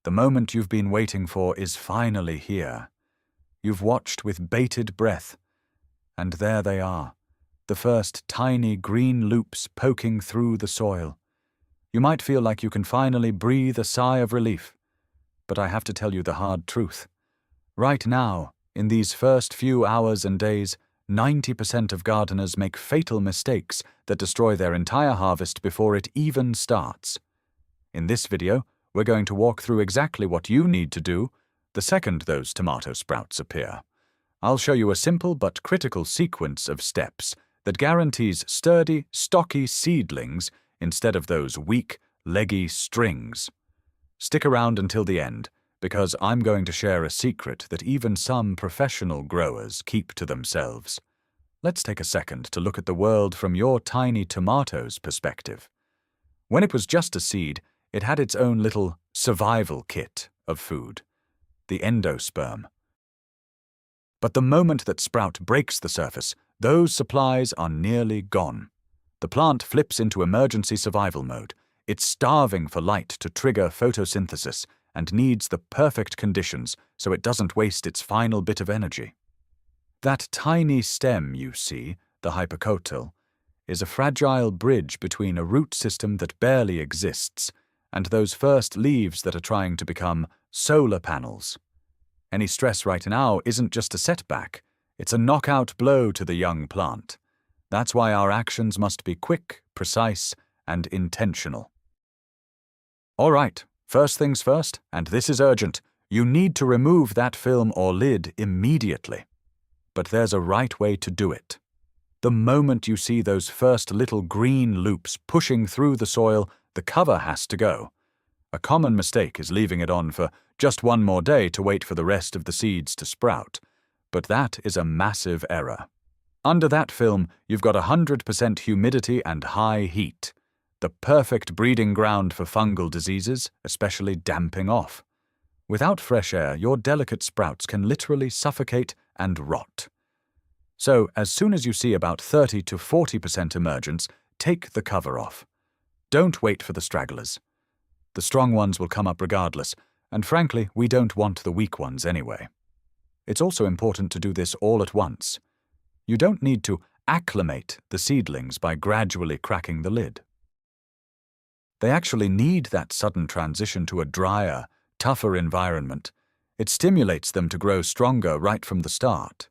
The moment you've been waiting for is finally here. You've watched with bated breath, and there they are, the first tiny green loops poking through the soil. You might feel like you can finally breathe a sigh of relief, but I have to tell you the hard truth. Right now, in these first few hours and days, 90% of gardeners make fatal mistakes that destroy their entire harvest before it even starts. In this video, we're going to walk through exactly what you need to do the second those tomato sprouts appear. I'll show you a simple but critical sequence of steps that guarantees sturdy, stocky seedlings instead of those weak, leggy strings. Stick around until the end, because I'm going to share a secret that even some professional growers keep to themselves. Let's take a second to look at the world from your tiny tomato's perspective. When it was just a seed, it had its own little survival kit of food, the endosperm. But the moment that sprout breaks the surface, those supplies are nearly gone. The plant flips into emergency survival mode. It's starving for light to trigger photosynthesis and needs the perfect conditions so it doesn't waste its final bit of energy. That tiny stem you see, the hypocotyl, is a fragile bridge between a root system that barely exists and those first leaves that are trying to become solar panels. Any stress right now isn't just a setback, it's a knockout blow to the young plant. That's why our actions must be quick, precise, and intentional. All right, first things first, and this is urgent. You need to remove that film or lid immediately. But there's a right way to do it. The moment you see those first little green loops pushing through the soil, the cover has to go. A common mistake is leaving it on for just one more day to wait for the rest of the seeds to sprout. But that is a massive error. Under that film, you've got 100% humidity and high heat. The perfect breeding ground for fungal diseases, especially damping off. Without fresh air, your delicate sprouts can literally suffocate and rot. So, as soon as you see about 30 to 40% emergence, take the cover off. Don't wait for the stragglers. The strong ones will come up regardless, and frankly, we don't want the weak ones anyway. It's also important to do this all at once. You don't need to acclimate the seedlings by gradually cracking the lid. They actually need that sudden transition to a drier, tougher environment. It stimulates them to grow stronger right from the start.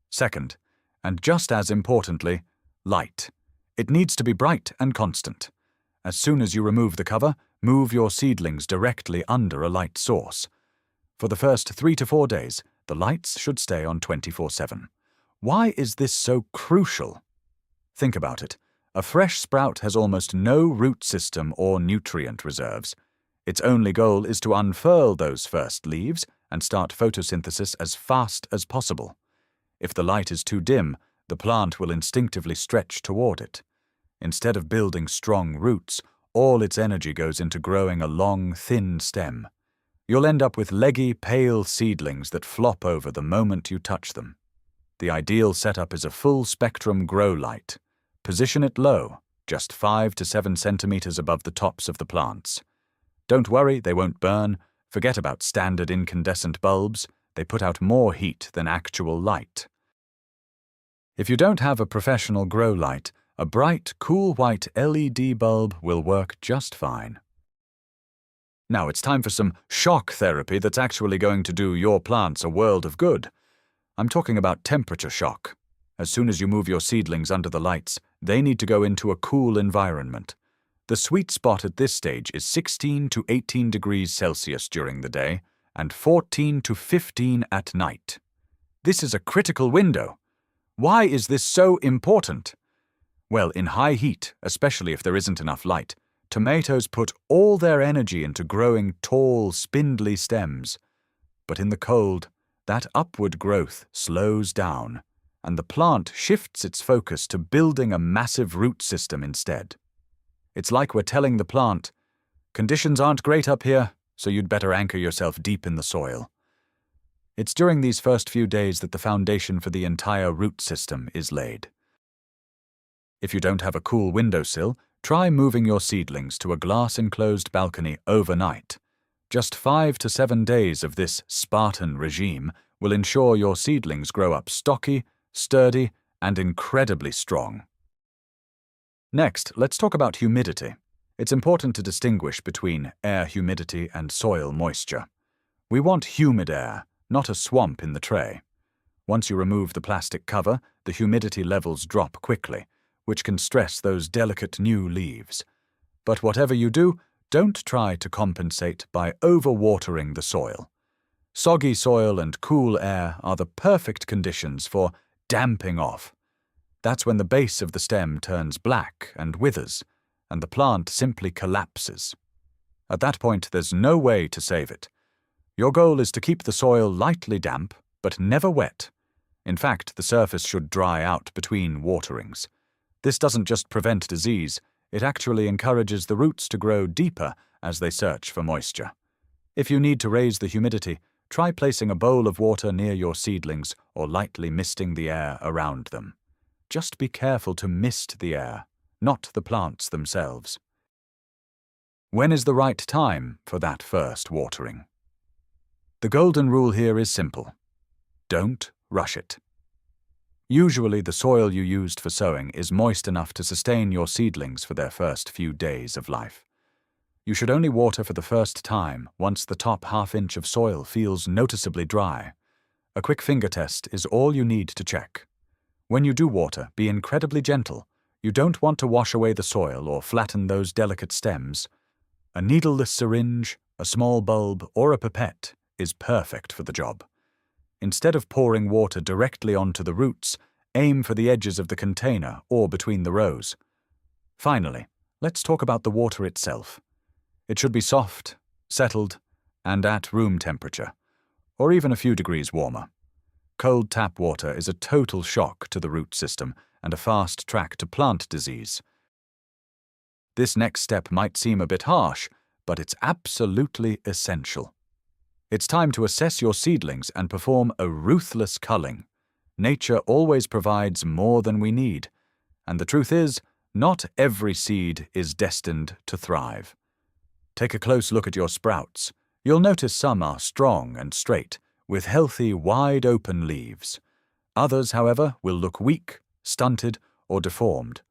Second, and just as importantly, light. It needs to be bright and constant. As soon as you remove the cover, move your seedlings directly under a light source. For the first 3 to 4 days, the lights should stay on 24/7. Why is this so crucial? Think about it. A fresh sprout has almost no root system or nutrient reserves. Its only goal is to unfurl those first leaves and start photosynthesis as fast as possible. If the light is too dim, the plant will instinctively stretch toward it. Instead of building strong roots, all its energy goes into growing a long, thin stem. You'll end up with leggy, pale seedlings that flop over the moment you touch them. The ideal setup is a full-spectrum grow light. Position it low, just 5 to 7 centimeters above the tops of the plants. Don't worry, they won't burn. Forget about standard incandescent bulbs. They put out more heat than actual light. If you don't have a professional grow light, a bright, cool white LED bulb will work just fine. Now it's time for some shock therapy that's actually going to do your plants a world of good. I'm talking about temperature shock. As soon as you move your seedlings under the lights, they need to go into a cool environment. The sweet spot at this stage is 16 to 18 degrees Celsius during the day and 14 to 15 at night. This is a critical window. Why is this so important? Well, in high heat, especially if there isn't enough light, tomatoes put all their energy into growing tall, spindly stems. But in the cold, that upward growth slows down, and the plant shifts its focus to building a massive root system instead. It's like we're telling the plant, conditions aren't great up here, so you'd better anchor yourself deep in the soil. It's during these first few days that the foundation for the entire root system is laid. If you don't have a cool windowsill, Try moving your seedlings to a glass-enclosed balcony overnight. Just 5 to 7 days of this Spartan regime will ensure your seedlings grow up stocky, sturdy, and incredibly strong. Next, let's talk about humidity. It's important to distinguish between air humidity and soil moisture. We want humid air, not a swamp in the tray. Once you remove the plastic cover, the humidity levels drop quickly, which can stress those delicate new leaves. But whatever you do, don't try to compensate by overwatering the soil. Soggy soil and cool air are the perfect conditions for damping off. That's when the base of the stem turns black and withers, and the plant simply collapses. At that point, there's no way to save it. Your goal is to keep the soil lightly damp, but never wet. In fact, the surface should dry out between waterings. This doesn't just prevent disease, it actually encourages the roots to grow deeper as they search for moisture. If you need to raise the humidity, try placing a bowl of water near your seedlings or lightly misting the air around them. Just be careful to mist the air, not the plants themselves. When is the right time for that first watering? The golden rule here is simple. Don't rush it. Usually the soil you used for sowing is moist enough to sustain your seedlings for their first few days of life. You should only water for the first time once the top half-inch of soil feels noticeably dry. A quick finger test is all you need to check. When you do water, be incredibly gentle. You don't want to wash away the soil or flatten those delicate stems. A needleless syringe, a small bulb, or a pipette is perfect for the job. Instead of pouring water directly onto the roots, aim for the edges of the container or between the rows. Finally, let's talk about the water itself. It should be soft, settled, and at room temperature, or even a few degrees warmer. Cold tap water is a total shock to the root system and a fast track to plant disease. This next step might seem a bit harsh, but it's absolutely essential. It's time to assess your seedlings and perform a ruthless culling. Nature always provides more than we need, and the truth is, not every seed is destined to thrive. Take a close look at your sprouts. You'll notice some are strong and straight, with healthy, wide-open leaves. Others, however, will look weak, stunted, or deformed.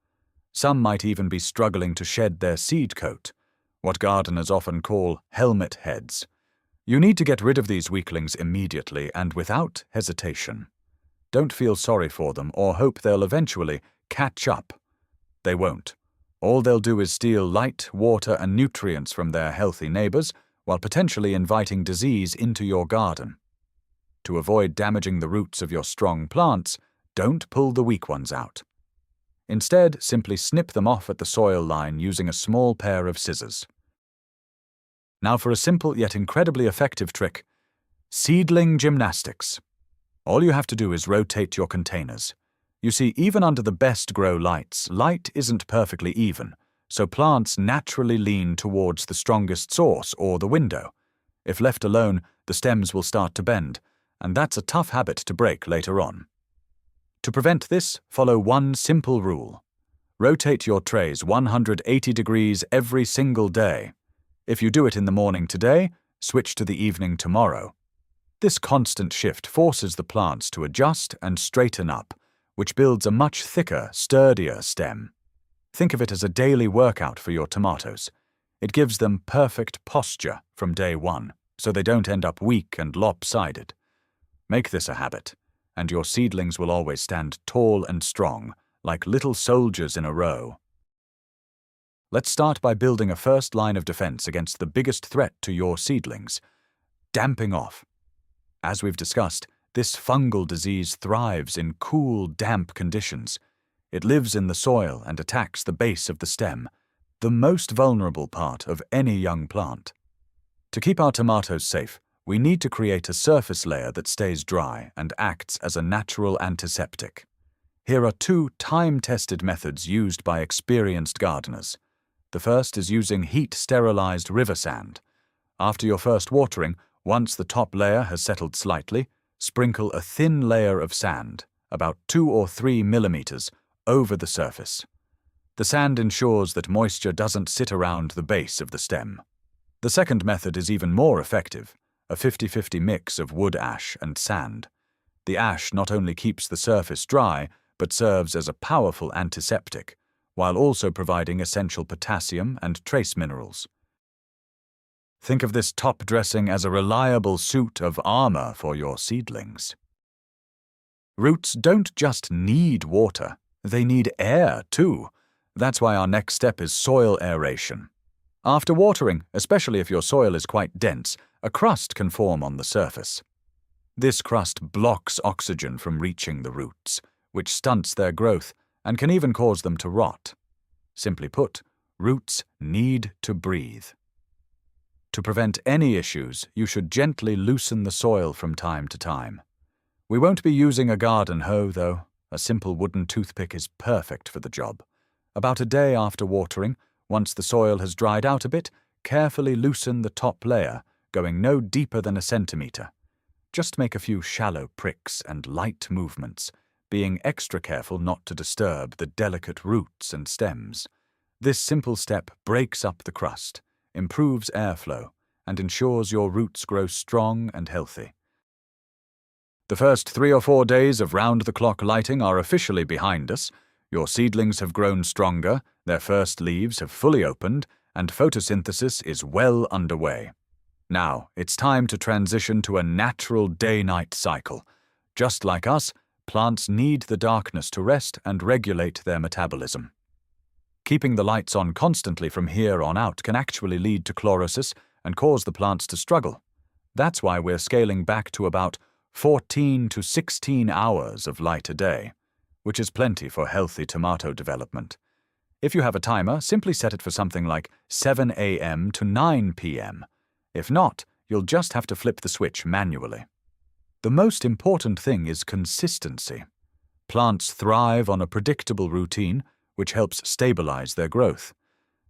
Some might even be struggling to shed their seed coat, what gardeners often call helmet heads. You need to get rid of these weaklings immediately and without hesitation. Don't feel sorry for them or hope they'll eventually catch up. They won't. All they'll do is steal light, water, and nutrients from their healthy neighbors while potentially inviting disease into your garden. To avoid damaging the roots of your strong plants, don't pull the weak ones out. Instead, simply snip them off at the soil line using a small pair of scissors. Now for a simple yet incredibly effective trick: seedling gymnastics. All you have to do is rotate your containers. You see, even under the best grow lights, light isn't perfectly even, so plants naturally lean towards the strongest source or the window. If left alone, the stems will start to bend, and that's a tough habit to break later on. To prevent this, follow one simple rule. Rotate your trays 180 degrees every single day. If you do it in the morning today, switch to the evening tomorrow. This constant shift forces the plants to adjust and straighten up, which builds a much thicker, sturdier stem. Think of it as a daily workout for your tomatoes. It gives them perfect posture from day one, so they don't end up weak and lopsided. Make this a habit, and your seedlings will always stand tall and strong, like little soldiers in a row. Let's start by building a first line of defense against the biggest threat to your seedlings: damping off. As we've discussed, this fungal disease thrives in cool, damp conditions. It lives in the soil and attacks the base of the stem, the most vulnerable part of any young plant. To keep our tomatoes safe, we need to create a surface layer that stays dry and acts as a natural antiseptic. Here are two time-tested methods used by experienced gardeners. The first is using heat-sterilized river sand. After your first watering, once the top layer has settled slightly, sprinkle a thin layer of sand, about 2 or 3 millimeters, over the surface. The sand ensures that moisture doesn't sit around the base of the stem. The second method is even more effective, a 50-50 mix of wood ash and sand. The ash not only keeps the surface dry, but serves as a powerful antiseptic, while also providing essential potassium and trace minerals. Think of this top dressing as a reliable suit of armor for your seedlings. Roots don't just need water, they need air too. That's why our next step is soil aeration. After watering, especially if your soil is quite dense, a crust can form on the surface. This crust blocks oxygen from reaching the roots, which stunts their growth and can even cause them to rot. Simply put, roots need to breathe. To prevent any issues, you should gently loosen the soil from time to time. We won't be using a garden hoe, though. A simple wooden toothpick is perfect for the job. About a day after watering, once the soil has dried out a bit, carefully loosen the top layer, going no deeper than a centimeter. Just make a few shallow pricks and light movements, being extra careful not to disturb the delicate roots and stems. This simple step breaks up the crust, improves airflow, and ensures your roots grow strong and healthy. The first 3 or 4 days of round-the-clock lighting are officially behind us. Your seedlings have grown stronger, their first leaves have fully opened, and photosynthesis is well underway. Now, it's time to transition to a natural day-night cycle. Just like us, plants need the darkness to rest and regulate their metabolism. Keeping the lights on constantly from here on out can actually lead to chlorosis and cause the plants to struggle. That's why we're scaling back to about 14 to 16 hours of light a day, which is plenty for healthy tomato development. If you have a timer, simply set it for something like 7 a.m. to 9 p.m. If not, you'll just have to flip the switch manually. The most important thing is consistency. Plants thrive on a predictable routine, which helps stabilize their growth.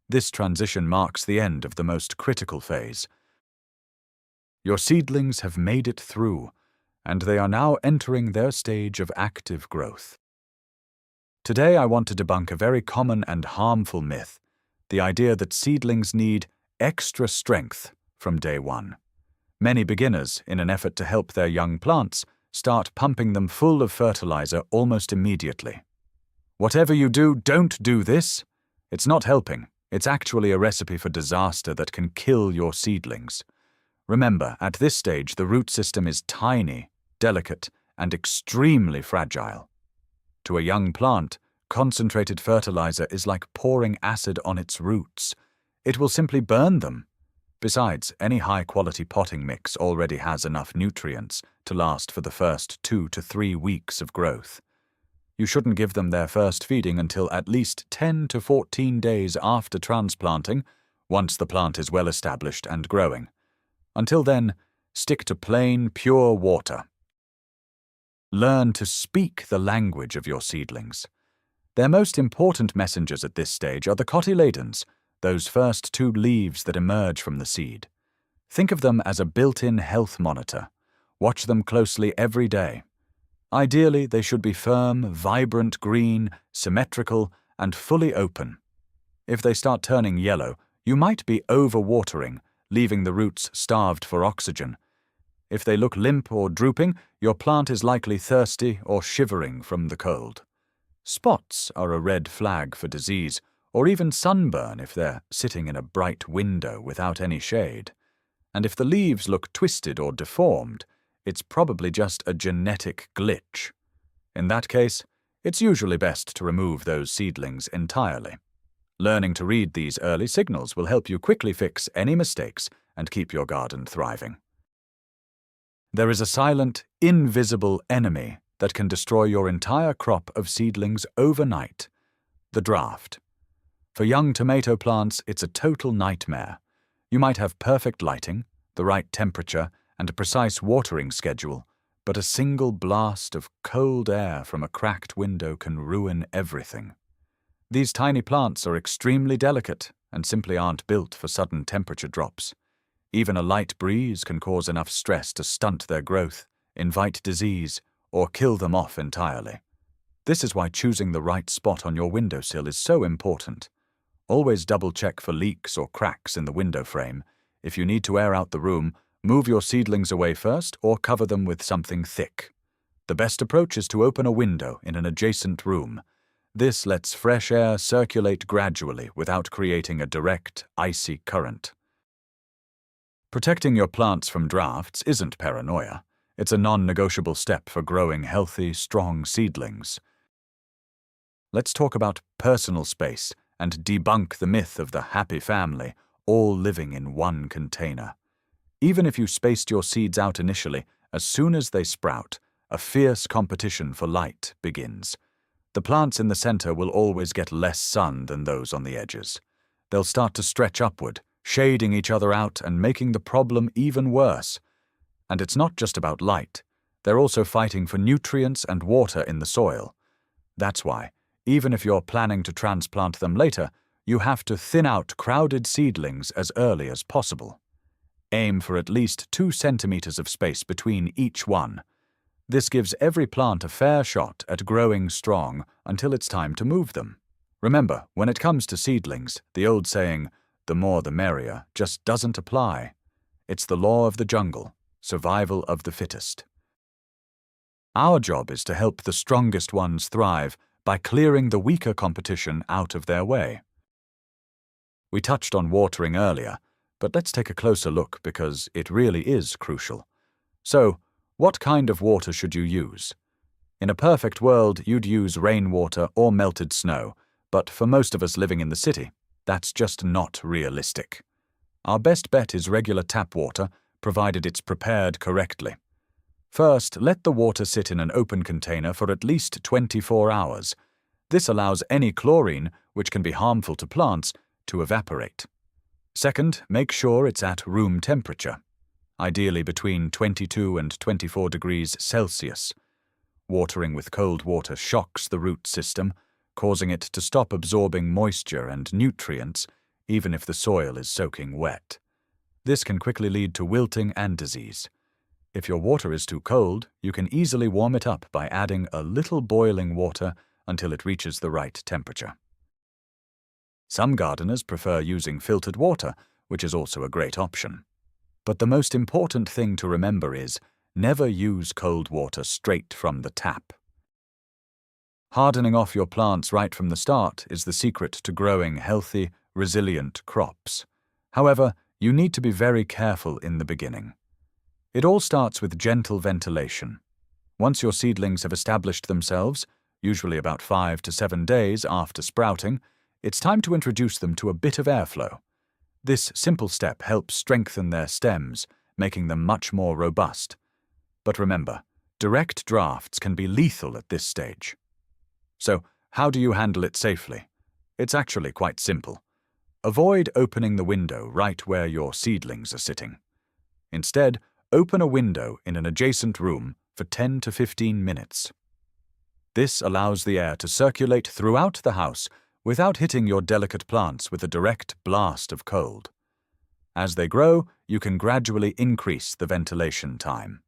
This transition marks the end of the most critical phase. Your seedlings have made it through, and they are now entering their stage of active growth. Today I want to debunk a very common and harmful myth, the idea that seedlings need extra strength from day one. Many beginners, in an effort to help their young plants, start pumping them full of fertilizer almost immediately. Whatever you do, don't do this. It's not helping. It's actually a recipe for disaster that can kill your seedlings. Remember, at this stage, the root system is tiny, delicate, and extremely fragile. To a young plant, concentrated fertilizer is like pouring acid on its roots. It will simply burn them. Besides, any high-quality potting mix already has enough nutrients to last for the first 2 to 3 weeks of growth. You shouldn't give them their first feeding until at least 10 to 14 days after transplanting, once the plant is well established and growing. Until then, stick to plain, pure water. Learn to speak the language of your seedlings. Their most important messengers at this stage are the cotyledons, those first 2 leaves that emerge from the seed. Think of them as a built-in health monitor. Watch them closely every day. Ideally, they should be firm, vibrant green, symmetrical, and fully open. If they start turning yellow, you might be overwatering, leaving the roots starved for oxygen. If they look limp or drooping, your plant is likely thirsty or shivering from the cold. Spots are a red flag for disease, or even sunburn if they're sitting in a bright window without any shade. And if the leaves look twisted or deformed, it's probably just a genetic glitch. In that case, it's usually best to remove those seedlings entirely. Learning to read these early signals will help you quickly fix any mistakes and keep your garden thriving. There is a silent, invisible enemy that can destroy your entire crop of seedlings overnight: the drought. For young tomato plants, it's a total nightmare. You might have perfect lighting, the right temperature, and a precise watering schedule, but a single blast of cold air from a cracked window can ruin everything. These tiny plants are extremely delicate and simply aren't built for sudden temperature drops. Even a light breeze can cause enough stress to stunt their growth, invite disease, or kill them off entirely. This is why choosing the right spot on your windowsill is so important. Always double-check for leaks or cracks in the window frame. If you need to air out the room, move your seedlings away first or cover them with something thick. The best approach is to open a window in an adjacent room. This lets fresh air circulate gradually without creating a direct, icy current. Protecting your plants from drafts isn't paranoia. It's a non-negotiable step for growing healthy, strong seedlings. Let's talk about personal space and debunk the myth of the happy family, all living in one container. Even if you spaced your seeds out initially, as soon as they sprout, a fierce competition for light begins. The plants in the center will always get less sun than those on the edges. They'll start to stretch upward, shading each other out and making the problem even worse. And it's not just about light. They're also fighting for nutrients and water in the soil. That's why, even if you're planning to transplant them later, you have to thin out crowded seedlings as early as possible. Aim for at least 2 centimeters of space between each one. This gives every plant a fair shot at growing strong until it's time to move them. Remember, when it comes to seedlings, the old saying, "the more the merrier," just doesn't apply. It's the law of the jungle, survival of the fittest. Our job is to help the strongest ones thrive by clearing the weaker competition out of their way. We touched on watering earlier, but let's take a closer look because it really is crucial. So, what kind of water should you use? In a perfect world, you'd use rainwater or melted snow, but for most of us living in the city, that's just not realistic. Our best bet is regular tap water, provided it's prepared correctly. First, let the water sit in an open container for at least 24 hours. This allows any chlorine, which can be harmful to plants, to evaporate. Second, make sure it's at room temperature, ideally between 22 and 24 degrees Celsius. Watering with cold water shocks the root system, causing it to stop absorbing moisture and nutrients, even if the soil is soaking wet. This can quickly lead to wilting and disease. If your water is too cold, you can easily warm it up by adding a little boiling water until it reaches the right temperature. Some gardeners prefer using filtered water, which is also a great option. But the most important thing to remember is, never use cold water straight from the tap. Hardening off your plants right from the start is the secret to growing healthy, resilient crops. However, you need to be very careful in the beginning. It all starts with gentle ventilation. Once your seedlings have established themselves, usually about 5 to 7 days after sprouting, it's time to introduce them to a bit of airflow. This simple step helps strengthen their stems, making them much more robust. But remember, direct drafts can be lethal at this stage. So, how do you handle it safely? It's actually quite simple. Avoid opening the window right where your seedlings are sitting. Instead, open a window in an adjacent room for 10 to 15 minutes. This allows the air to circulate throughout the house without hitting your delicate plants with a direct blast of cold. As they grow, you can gradually increase the ventilation time.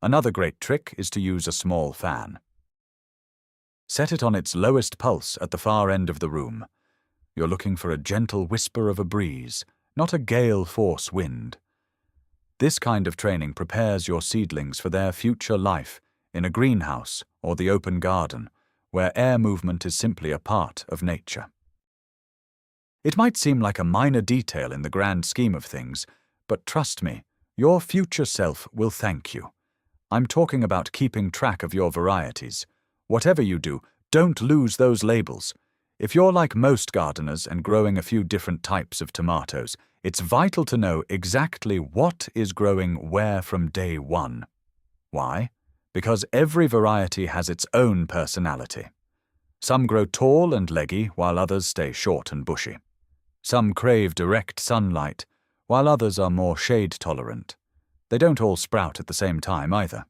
Another great trick is to use a small fan. Set it on its lowest pulse at the far end of the room. You're looking for a gentle whisper of a breeze, not a gale force wind. This kind of training prepares your seedlings for their future life in a greenhouse or the open garden, where air movement is simply a part of nature. It might seem like a minor detail in the grand scheme of things, but trust me, your future self will thank you. I'm talking about keeping track of your varieties. Whatever you do, don't lose those labels. If you're like most gardeners and growing a few different types of tomatoes, it's vital to know exactly what is growing where from day one. Why? Because every variety has its own personality. Some grow tall and leggy, while others stay short and bushy. Some crave direct sunlight, while others are more shade-tolerant. They don't all sprout at the same time either.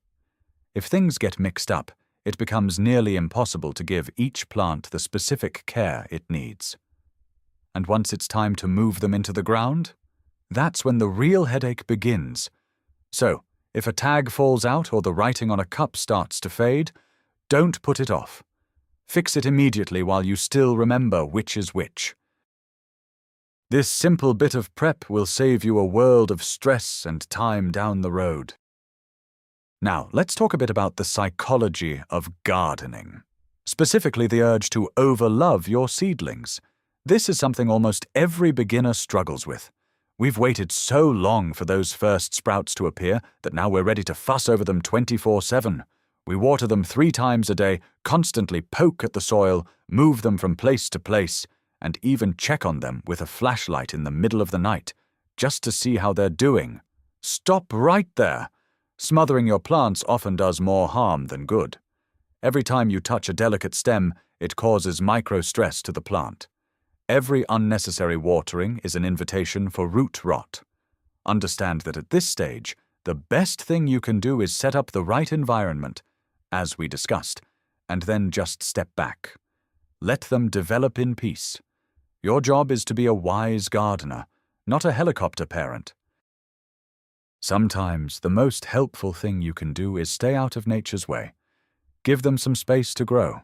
If things get mixed up, it becomes nearly impossible to give each plant the specific care it needs. And once it's time to move them into the ground, that's when the real headache begins. So, if a tag falls out or the writing on a cup starts to fade, don't put it off. Fix it immediately while you still remember which is which. This simple bit of prep will save you a world of stress and time down the road. Now, let's talk a bit about the psychology of gardening. Specifically the urge to overlove your seedlings. This is something almost every beginner struggles with. We've waited so long for those first sprouts to appear that now we're ready to fuss over them 24/7. We water them 3 times a day, constantly poke at the soil, move them from place to place, and even check on them with a flashlight in the middle of the night, just to see how they're doing. Stop right there! Smothering your plants often does more harm than good. Every time you touch a delicate stem, it causes micro-stress to the plant. Every unnecessary watering is an invitation for root rot. Understand that at this stage, the best thing you can do is set up the right environment, as we discussed, and then just step back. Let them develop in peace. Your job is to be a wise gardener, not a helicopter parent. Sometimes the most helpful thing you can do is stay out of nature's way. Give them some space to grow.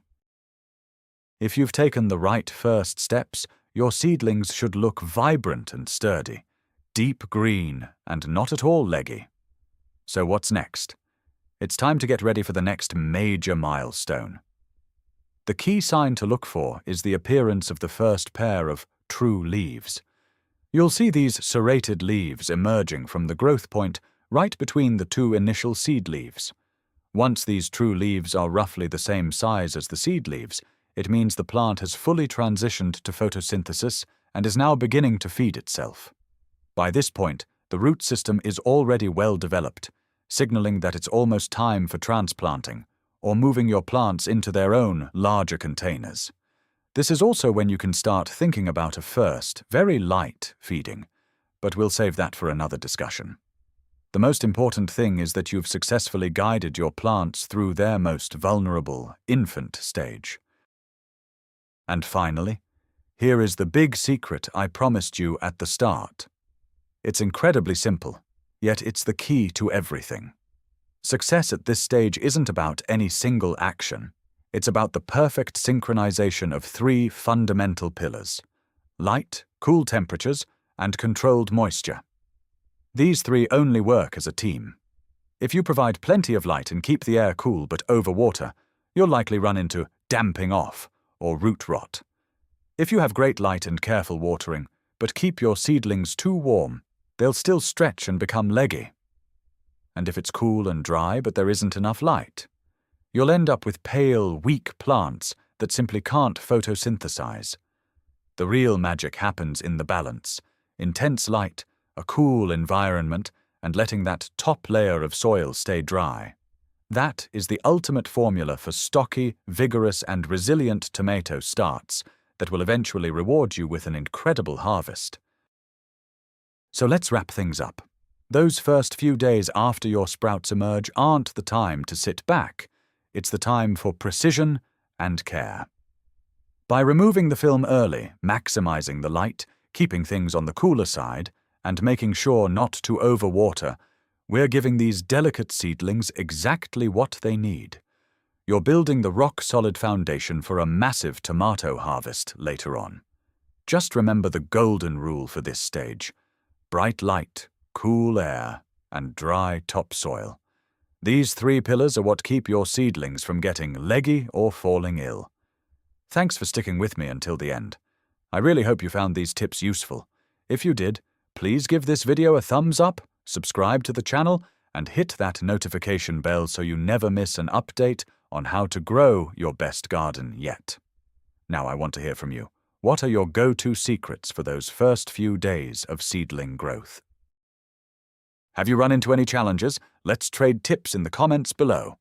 If you've taken the right first steps, your seedlings should look vibrant and sturdy, deep green and not at all leggy. So what's next? It's time to get ready for the next major milestone. The key sign to look for is the appearance of the first pair of true leaves. You'll see these serrated leaves emerging from the growth point right between the 2 initial seed leaves. Once these true leaves are roughly the same size as the seed leaves, it means the plant has fully transitioned to photosynthesis and is now beginning to feed itself. By this point, the root system is already well developed, signaling that it's almost time for transplanting, or moving your plants into their own larger containers. This is also when you can start thinking about a first, very light feeding, but we'll save that for another discussion. The most important thing is that you've successfully guided your plants through their most vulnerable, infant stage. And finally, here is the big secret I promised you at the start. It's incredibly simple, yet it's the key to everything. Success at this stage isn't about any single action. It's about the perfect synchronization of 3 fundamental pillars: light, cool temperatures, and controlled moisture. These 3 only work as a team. If you provide plenty of light and keep the air cool but overwater, you'll likely run into damping off or root rot. If you have great light and careful watering, but keep your seedlings too warm, they'll still stretch and become leggy. And if it's cool and dry but there isn't enough light, you'll end up with pale, weak plants that simply can't photosynthesize. The real magic happens in the balance: intense light, a cool environment, and letting that top layer of soil stay dry. That is the ultimate formula for stocky, vigorous, and resilient tomato starts that will eventually reward you with an incredible harvest. So let's wrap things up. Those first few days after your sprouts emerge aren't the time to sit back. It's the time for precision and care. By removing the film early, maximizing the light, keeping things on the cooler side, and making sure not to overwater, we're giving these delicate seedlings exactly what they need. You're building the rock-solid foundation for a massive tomato harvest later on. Just remember the golden rule for this stage: bright light, cool air, and dry topsoil. These 3 pillars are what keep your seedlings from getting leggy or falling ill. Thanks for sticking with me until the end. I really hope you found these tips useful. If you did, please give this video a thumbs up, subscribe to the channel, and hit that notification bell so you never miss an update on how to grow your best garden yet. Now I want to hear from you. What are your go-to secrets for those first few days of seedling growth? Have you run into any challenges? Let's trade tips in the comments below.